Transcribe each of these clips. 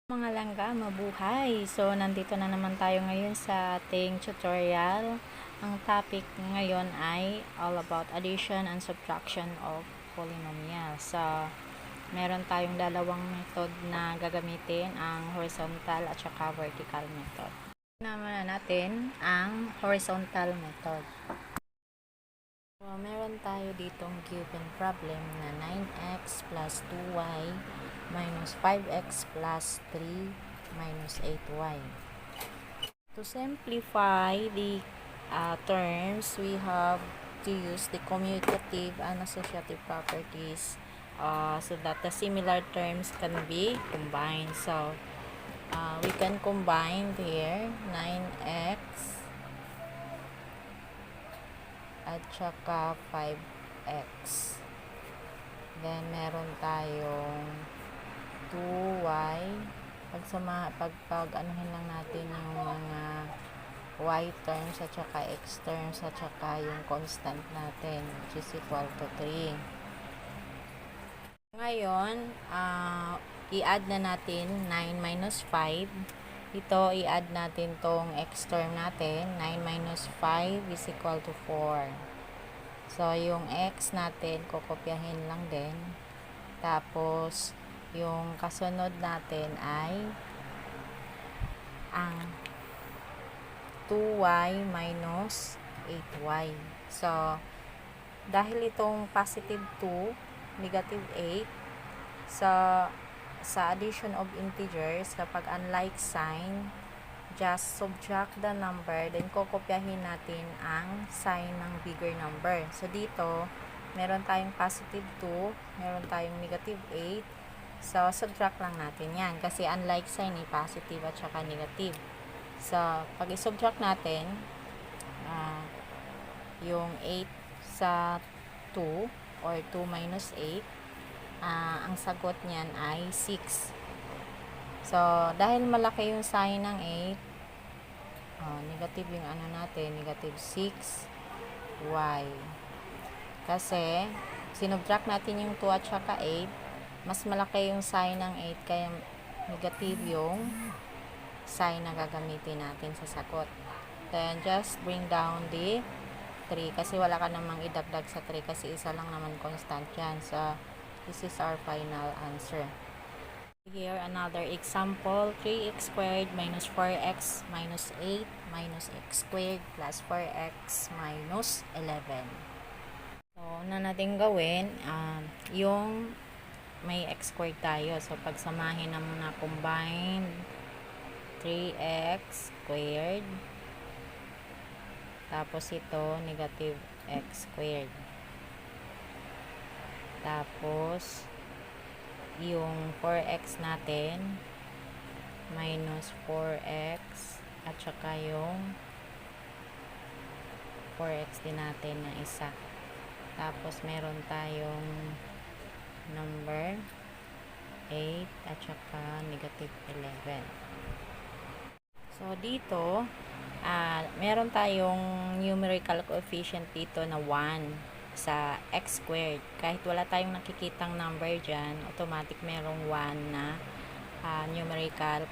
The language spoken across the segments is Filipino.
Mga langga, mabuhay! So, nandito na naman tayo ngayon sa ating tutorial. Ang topic ngayon ay all about addition and subtraction of polynomial. So, meron tayong dalawang method na gagamitin, ang horizontal at saka vertical method. Naman natin ang horizontal method. So, meron tayo ditong given problem na 9x plus 2y minus 5x plus 3 minus 8y. To simplify the terms, we have to use the commutative and associative properties so that the similar terms can be combined. So, we can combine here 9x at saka 5x. Then, meron tayong 2y. Pag-anuhin lang natin yung mga y terms at saka x terms at saka yung constant natin, which is equal to 3. Ngayon, i-add na natin 9 minus 5. Ito, i-add natin tong x term natin. 9 minus 5 is equal to 4. So, yung x natin, kokopyahin lang din. Tapos, yung kasunod natin ay ang 2y minus 8y. So, dahil itong positive 2, negative 8, sa addition of integers, kapag unlike sign, just subtract the number, then kokopyahin natin ang sign ng bigger number. So, dito, meron tayong positive 2, meron tayong negative 8. So, subtract lang natin yan. Kasi unlike sign, positive at saka negative. So, pag i-subtract natin, yung 8 sa 2, or 2 minus 8, ang sagot niyan ay 6. So, dahil malaki yung sign ng 8, negative yung ano natin, negative 6y. Kasi, sinubtract natin yung 2 at saka 8, mas malaki yung sign ng 8, kaya negative yung sign na gagamitin natin sa sagot. Then, just bring down the 3, kasi wala ka namang idagdag sa 3, kasi isa lang naman constant yan. So, this is our final answer. Here, another example, 3x squared minus 4x minus 8 minus x squared plus 4x minus 11. So, una natin gawin, yung may x squared tayo. So, pagsamahin na muna, combine 3x squared. Tapos ito, negative x squared. Tapos, yung 4x natin minus 4x at saka yung 4x din natin na isa. Tapos meron tayong number 8 at saka negative 11. So dito meron tayong numerical coefficient dito na 1 sa x squared. Kahit wala tayong nakikitang number dyan, automatic merong 1 na numerical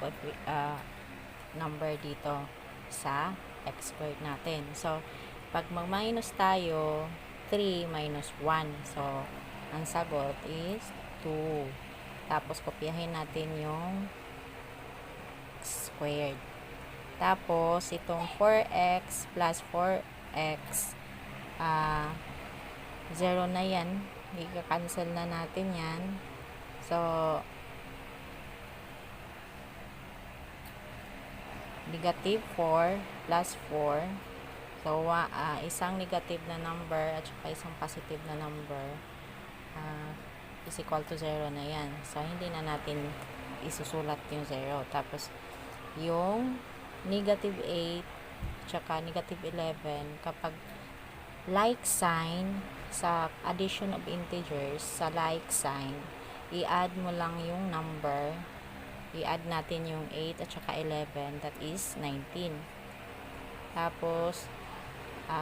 number dito sa x squared natin. So, pag mag-minus tayo, 3 minus 1. So, ang sagot is 2. Tapos, kopyahin natin yung x squared. Tapos, itong 4x plus 4x, 0 na yan. I-cancel na natin yan. So, negative 4 plus 4. So, isang negative na number at saka isang positive na number is equal to 0 na yan. So, hindi na natin isusulat yung 0. Tapos, yung negative 8 at saka negative 11, kapag like sign, sa addition of integers, sa like sign, i-add mo lang yung number, i-add natin yung 8 at saka 11, that is 19. Tapos,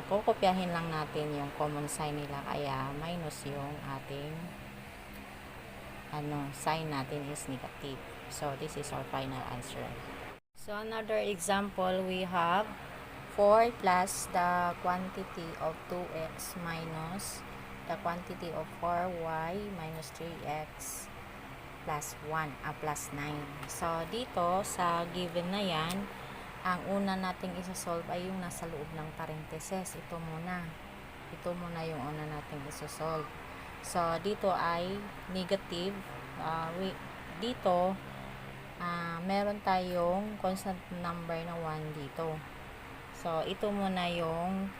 kukopyahin lang natin yung common sign nila, kaya minus yung ating sign natin is negative. So this is our final answer. So another example, we have 4 plus the quantity of 2x minus the quantity of 4y minus 3x plus 1, plus 9. So dito sa given na yan, ang una nating isa-solve ay yung nasa loob ng parentheses. Ito muna yung una nating isa-solve. So dito ay negative. Dito meron tayong constant number na 1 dito. So ito muna yung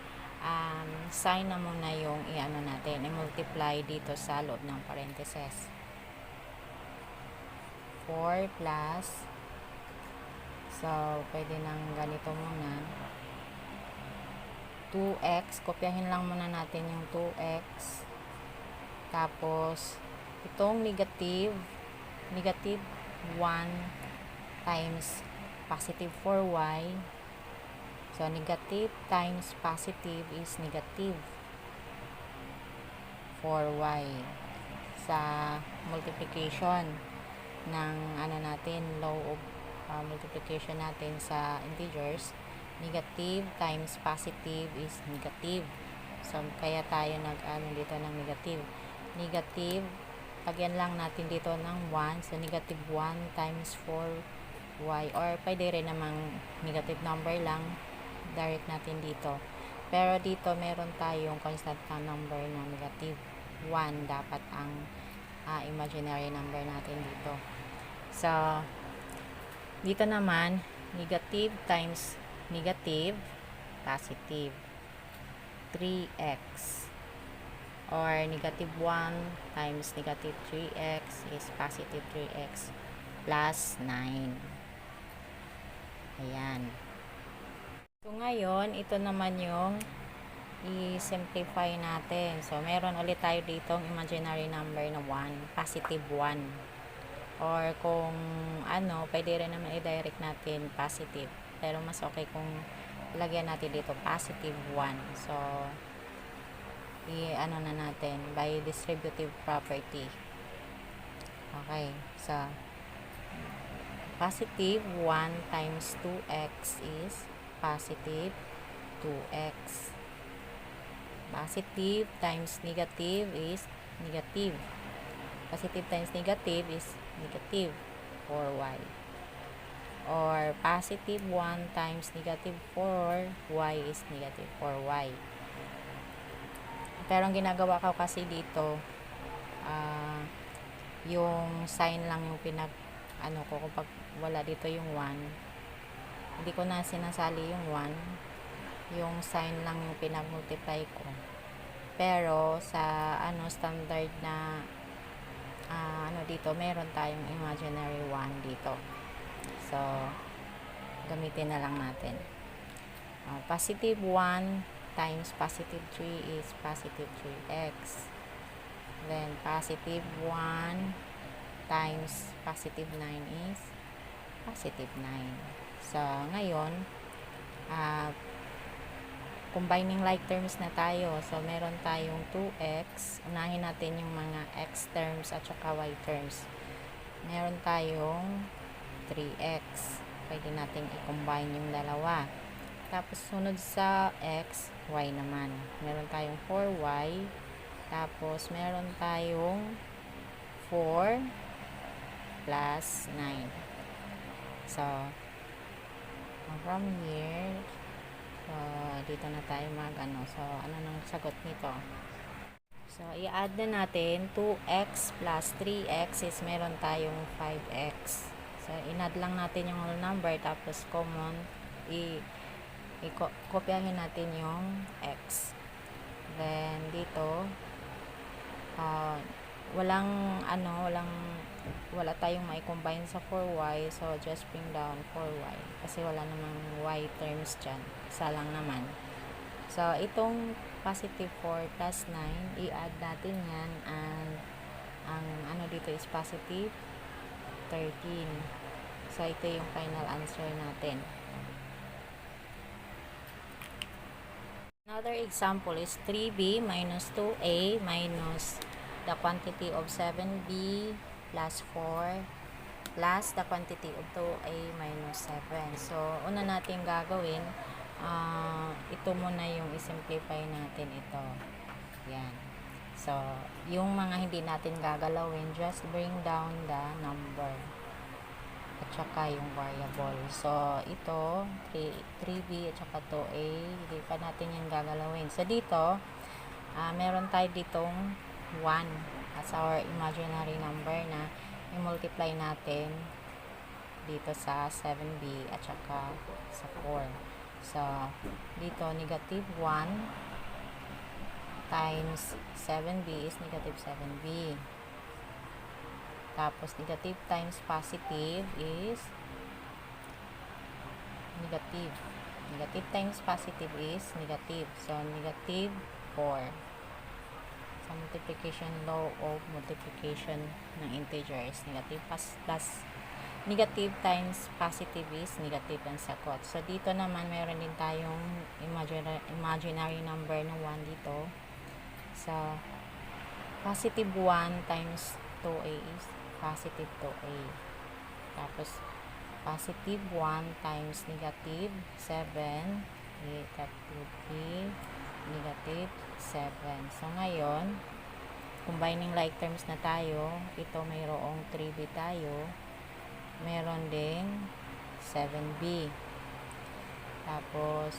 sign na muna yung i-ano natin, i-multiply dito sa loob ng parentheses. 4 plus, so pwede nang ganito muna, 2x, kopyahin lang muna natin yung 2x, tapos itong negative 1 times positive 4y, so negative times positive is negative 4y sa multiplication ng ano natin, law of multiplication natin sa integers. Negative times positive is negative, so kaya tayo dito ng negative, lagyan lang natin dito ng 1, so negative 1 times 4y, or pwede rin namang negative number lang direct natin dito, pero dito meron tayong constant na number na negative 1, dapat ang imaginary number natin dito. So dito naman, negative times negative, positive 3x, or negative 1 times negative 3x is positive 3x plus 9. Ayan. So ngayon, ito naman yung i-simplify natin. So meron ulit tayo ditong imaginary number na 1, positive 1. Or kung pwede rin naman i-direct natin positive, pero mas okay kung lagyan natin dito positive 1. So na natin by distributive property. Okay, so positive 1 times 2x is positive 2x. Positive times negative is negative. Positive times negative is negative 4y, or positive 1 times negative 4y is negative 4y. Pero ang ginagawa ko kasi dito, yung sign lang yung ko, kapag wala dito yung 1, hindi ko na sinasali yung 1, yung sign lang yung pinag-multiply ko. Pero sa standard na dito, meron tayong imaginary 1 dito. So gamitin na lang natin. Positive 1 times positive 3 is positive 3x. Then positive 1 times positive 9 is positive 9. So ngayon, combining like terms na tayo. So meron tayong 2x. Unahin natin yung mga x terms at saka y terms. Meron tayong 3x. Pwede natin i-combine yung dalawa. Tapos sunod sa x, y naman. Meron tayong 4y. Tapos meron tayong 4 plus 9. So from here, so dito na tayo so ano nang sagot nito? So i-add na natin 2x plus 3x is meron tayong 5x. So in-add lang natin yung whole number, tapos common kopyahin natin yung x. Then dito wala tayong mai-combine sa 4y, so just bring down 4y kasi wala namang y terms dyan, isa lang naman. So itong positive 4 plus 9, i-add natin yan, and ang dito is positive 13. So ito yung final answer natin. Another example is 3b minus 2a minus the quantity of 7b plus 4 plus the quantity of 2a minus 7. So, una natin gagawin, ito muna yung isimplify natin ito. Yan. So, yung mga hindi natin gagalawin, just bring down the number at saka yung variable. So, ito, 3b at saka 2a, hindi pa natin yung gagalawin. So, dito, meron tayo ditong 1 as our imaginary number na i-multiply natin dito sa 7b at saka sa 4. So, dito, negative 1 times 7b is negative 7b. Tapos, negative times positive is negative. Negative times positive is negative. So, negative 4. Sa multiplication law of multiplication ng integer is negative plus negative times positive is negative ang sagot. So, dito naman meron din tayong imaginary number na 1 dito. So, positive 1 times 2a is positive 2a. Tapos, positive 1 times negative 7, that would be negative 7. So, ngayon, combining like terms na tayo, ito mayroong 3b tayo, meron ding 7b. Tapos,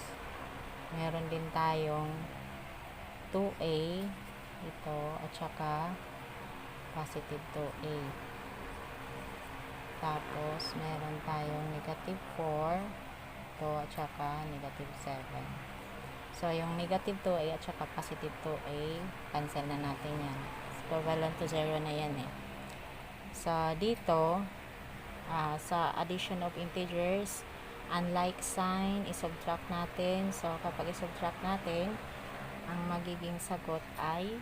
meron din tayong 2a, ito, at saka positive 2a. Tapos, meron tayong negative 4, ito, at saka negative 7. So, yung negative 2a at saka positive 2a, cancel na natin yan. Equivalent to 0 na yan eh. So, dito, sa addition of integers, unlike sign, isubtract natin. So, kapag isubtract natin, ang magiging sagot ay,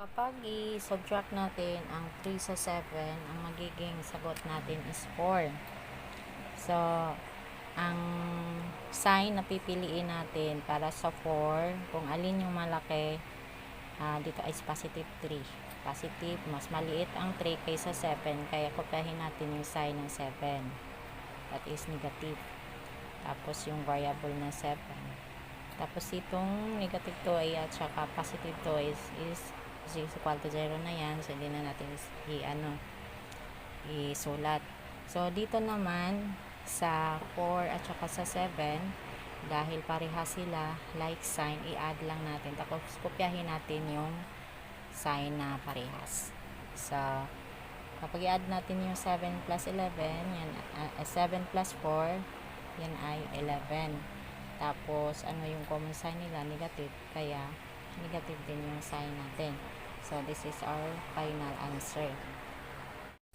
kapag i-subtract natin ang 3 sa 7, ang magiging sagot natin is 4. So, ang sign na pipiliin natin para sa 4, kung alin yung malaki, dito ay positive 3. Positive, mas maliit ang 3 kaysa 7, kaya kopyahin natin yung sign ng 7. That is negative. Tapos yung variable na 7. Tapos itong negative 2a at saka positive 2 is equal to 0 na yan. So, hindi na natin isulat. So, dito naman, sa 4 at saka sa 7, dahil pareha sila, like sign, i-add lang natin. Tapos, kopyahin natin yung sign na parehas. So, kapag i-add natin yung 7 plus 11, yan, 7 plus 4, yan ay 11. Tapos, ano yung common sign nila? Negative. Kaya, negative din yung sign natin. So, this is our final answer.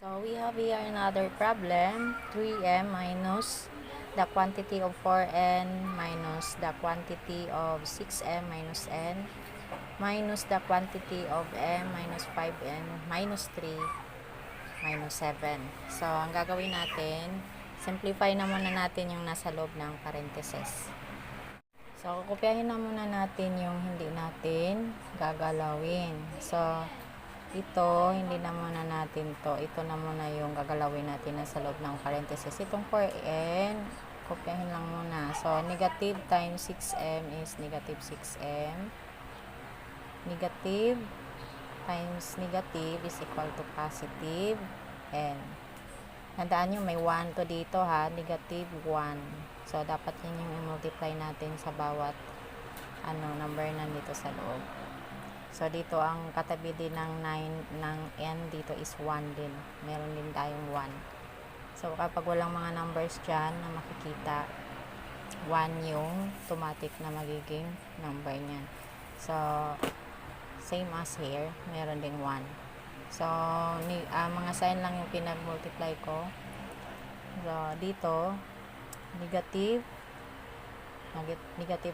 So, we have here another problem. 3m minus the quantity of 4n minus the quantity of 6m minus n minus the quantity of m minus 5n minus 3 minus 7. So, ang gagawin natin, simplify na muna natin yung nasa loob ng parentheses. So, kopyahin na muna natin yung hindi natin gagalawin. So, ito, hindi na muna natin to. Ito na muna yung gagalawin natin na sa loob ng parentheses. Itong 4n, kopyahin lang muna. So, negative times 6m is negative 6m. Negative times negative is equal to positive n. Tandaan nyo, may 1 to dito ha. Negative 1. So, dapat yun yung i-multiply natin sa bawat number na dito sa loob. So, dito ang katabi din ng 9 ng n dito is 1 din. Meron din tayong 1. So, kapag walang mga numbers dyan na makikita, 1 yung automatic na magiging number niyan. So, same as here, meron ding 1. So, mga sign lang yung pinag-multiply ko. So, dito, negative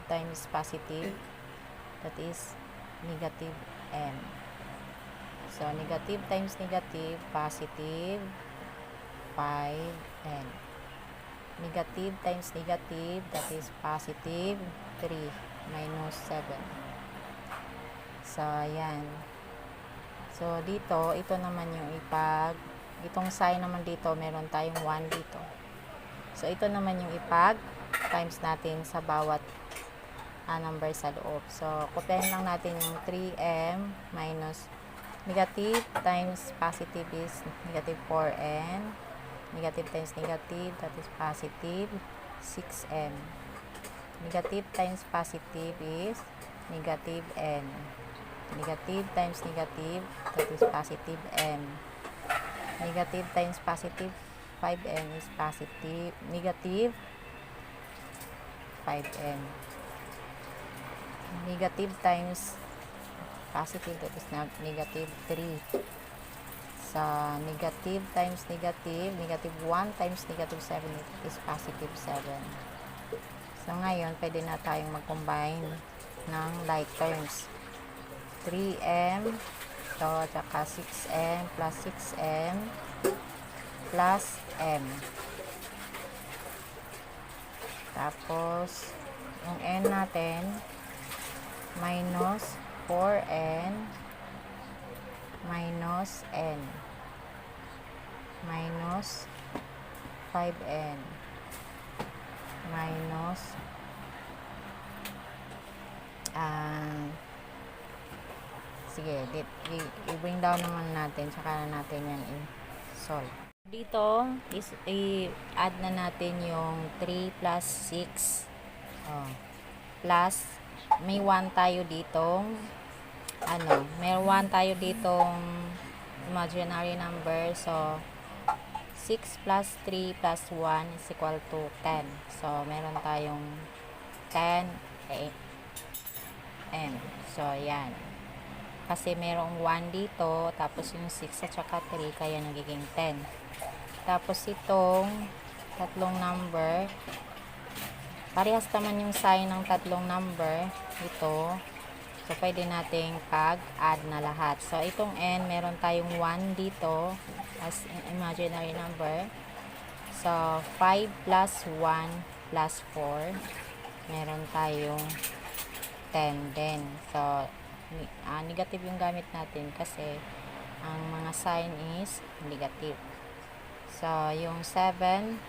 times positive, that is negative n. So, negative times negative, positive 5n. Negative times negative, that is positive 3 minus 7. So, ayan. So, dito, ito naman yung itong sign naman dito, meron tayong 1 dito. So, ito naman yung ipag-times natin sa bawat number sa loob. So, kopyahin lang natin yung 3m minus negative times positive is negative 4n. Negative times negative, that is positive 6m. Negative times positive is negative n. Negative times negative, that is positive m. Negative times positive 5m is positive, negative 5m. Negative times positive, that is negative 3. So, negative times negative, negative 1 times negative 7 is positive 7. So, ngayon, pwede na tayong mag-combine ng like terms. 3m, ito, tsaka 6m plus 6m plus m. Tapos, yung n natin, minus 4n minus n minus 5n minus sige, i-bring down naman natin, saka na natin yan i-solve. Dito is i-add na natin yung 3 plus 6 plus may 1 tayo ditong may 1 tayo ditong imaginary number. So, 6 plus 3 plus 1 is equal to 10. So, meron tayong 10 m. So, yan. Kasi merong 1 dito, tapos yung 6 at saka 3, kaya nagiging 10. Tapos itong tatlong number, parehas naman yung sign ng tatlong number. Ito, so pwede nating pag-add na lahat. So itong n, meron tayong 1 dito as imaginary number. So 5 plus 1 plus 4, meron tayong 10 din. So negative yung gamit natin kasi ang mga sign is negative. So yung 7,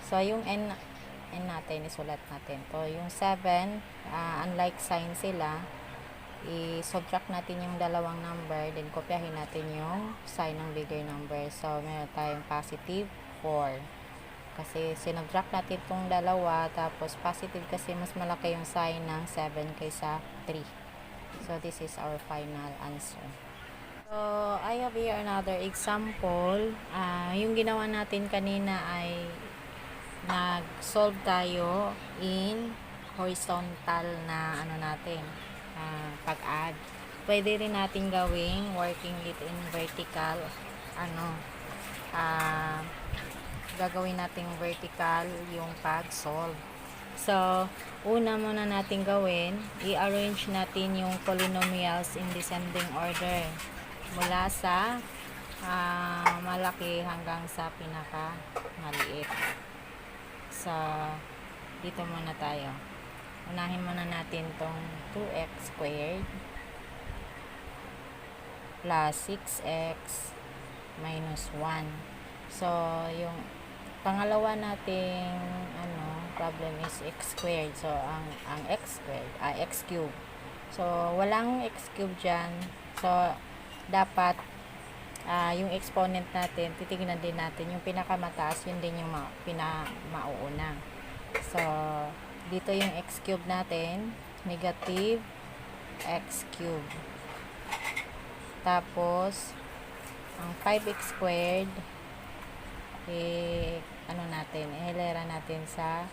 so yung n natin, isulat natin to. Yung 7, unlike sign sila, i-subtract natin yung dalawang number, then kopyahin natin yung sign ng bigger number. So meron tayong positive 4 kasi sinubtract natin itong dalawa, tapos positive kasi mas malaki yung sign ng 7 kaysa 3. So this is our final answer. So I have here another example. Yung ginawa natin kanina ay nag-solve tayo in horizontal na natin, pag-add. Pwede rin natin gawing working it in vertical, gagawin natin vertical yung pag-solve. So, una muna natin gawin, i-arrange natin yung polynomials in descending order mula sa malaki hanggang sa pinaka maliit. So, dito muna tayo. Unahin muna natin tong 2x squared plus 6x minus 1. So, yung pangalawa nating problem is x squared. So, ang x squared, x cube. So, walang x cube dyan. So, dapat yung exponent natin, titignan din natin yung pinakamataas, yun din yung mauuna. So, dito yung x cube natin, negative x cube. Tapos, ang 5x squared, ihilera natin sa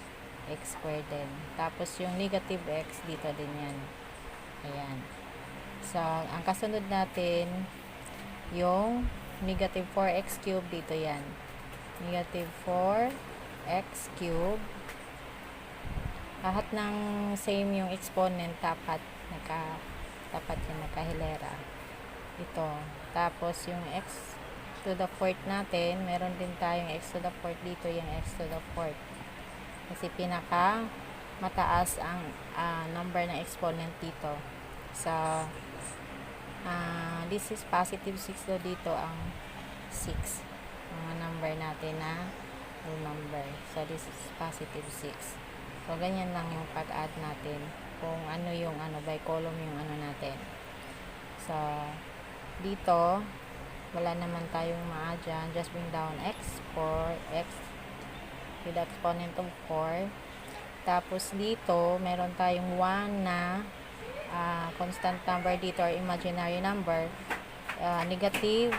x squared din. Tapos, yung negative x, dito din yan. Ayan. So, ang kasunod natin, yung negative 4x cube, dito yan. Negative 4x cube. Lahat ng same yung exponent, dapat yan nakahilera. Ito. Tapos, yung x to the fourth natin, meron din tayong x to the fourth dito, yung x to the fourth. Kasi pinaka mataas ang number ng exponent dito. So, this is positive 6 dito ang 6. Mga number natin na whole number. So, this is positive 6. So, ganyan lang yung pag-add natin. Kung ano yung by column yung natin. So, dito, wala naman tayong ma-add dyan. Just bring down x, 4x with exponent of 4. Tapos, dito, meron tayong 1 na constant number dito or imaginary number. Negative,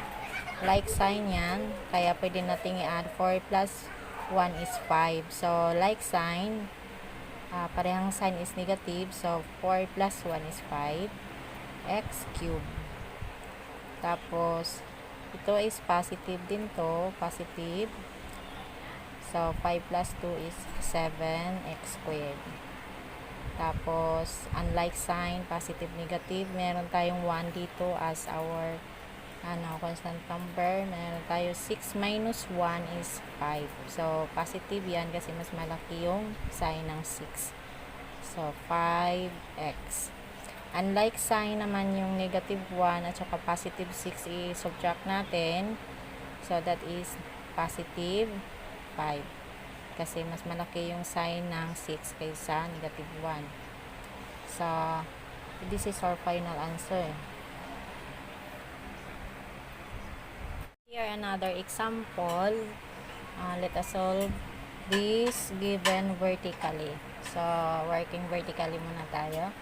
like sign yan. Kaya, pwede nating i-add 4 plus 1 is 5. So, like sign, parehang sign is negative. So, 4 plus 1 is 5. X cube. Tapos, ito is positive din to. Positive. So, 5 plus 2 is 7x squared. Tapos, unlike sign, positive, negative, meron tayong 1 dito as our constant number. Meron tayo 6 minus 1 is 5. So, positive yan kasi mas malaki yung sign ng 6. So, 5x. Unlike sign naman yung negative 1 at saka positive 6 i-subtract natin. So, that is positive 5. Kasi mas malaki yung sign ng 6 kaysa negative 1. So, this is our final answer. Here another example. Let us solve this given vertically. So, working vertically muna tayo.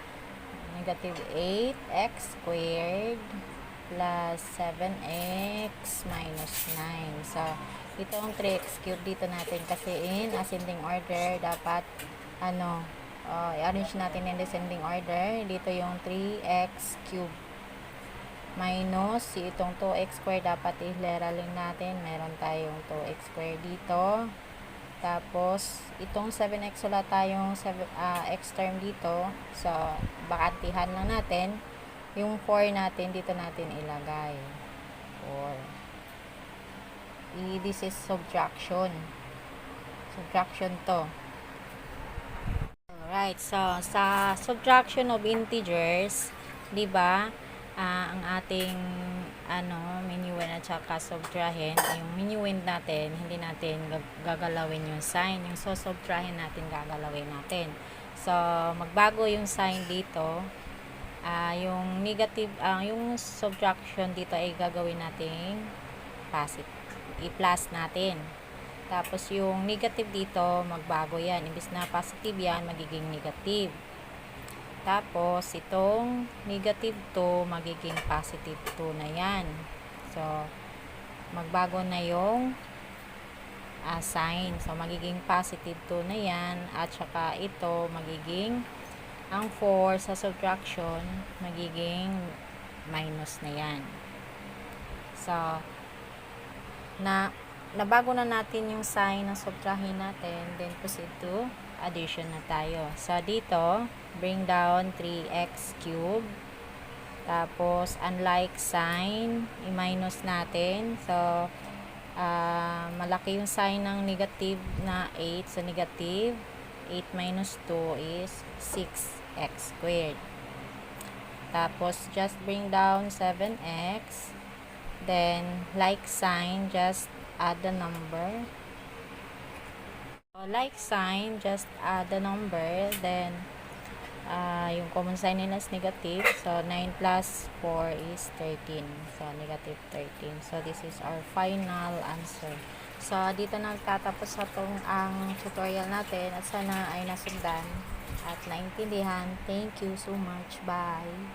Negative 8x squared plus 7x minus 9. So, itong 3x cube dito natin kasi in ascending order dapat i-arrange natin in descending order. Dito yung 3x cube minus itong 2x squared dapat i-leralin natin. Meron tayong 2x squared dito. Tapos, itong 7x wala tayong x term dito. So, bakantihan lang natin. Yung 4 natin, dito natin ilagay. 4. This is subtraction. Subtraction to. Alright, so, sa subtraction of integers, di ba, ang ating minuend at saka subtrahin, yung minuend natin, hindi natin gagalawin yung sign. Yung subtrahin natin, gagalawin natin. So, magbago yung sign dito. Yung negative, yung subtraction dito ay gagawin natin positive. I-plus natin. Tapos, yung negative dito, magbago yan. Imbis na positive yan, magiging negative. Tapos, itong negative 2, magiging positive 2 na yan. So, magbago na yung sign. So, magiging positive 2 na yan. At saka ito, magiging ang 4 sa subtraction, magiging minus na yan. So, nabago na natin yung sign na subtrahin natin. Then, proceed to addition na tayo. So, dito, bring down 3x cube. Tapos, unlike sign, i-minus natin. So, malaki yung sign ng negative na 8. So, negative 8 minus 2 is 6x squared. Tapos, just bring down 7x. Then, like sign, just add the number. So, like sign, just add the number. Then, yung common sign nila is negative. So, 9 plus 4 is 13. So, negative 13. So, this is our final answer. So, dito nagtatapos ang tutorial natin at sana ay nasundan at naintindihan. Thank you so much. Bye!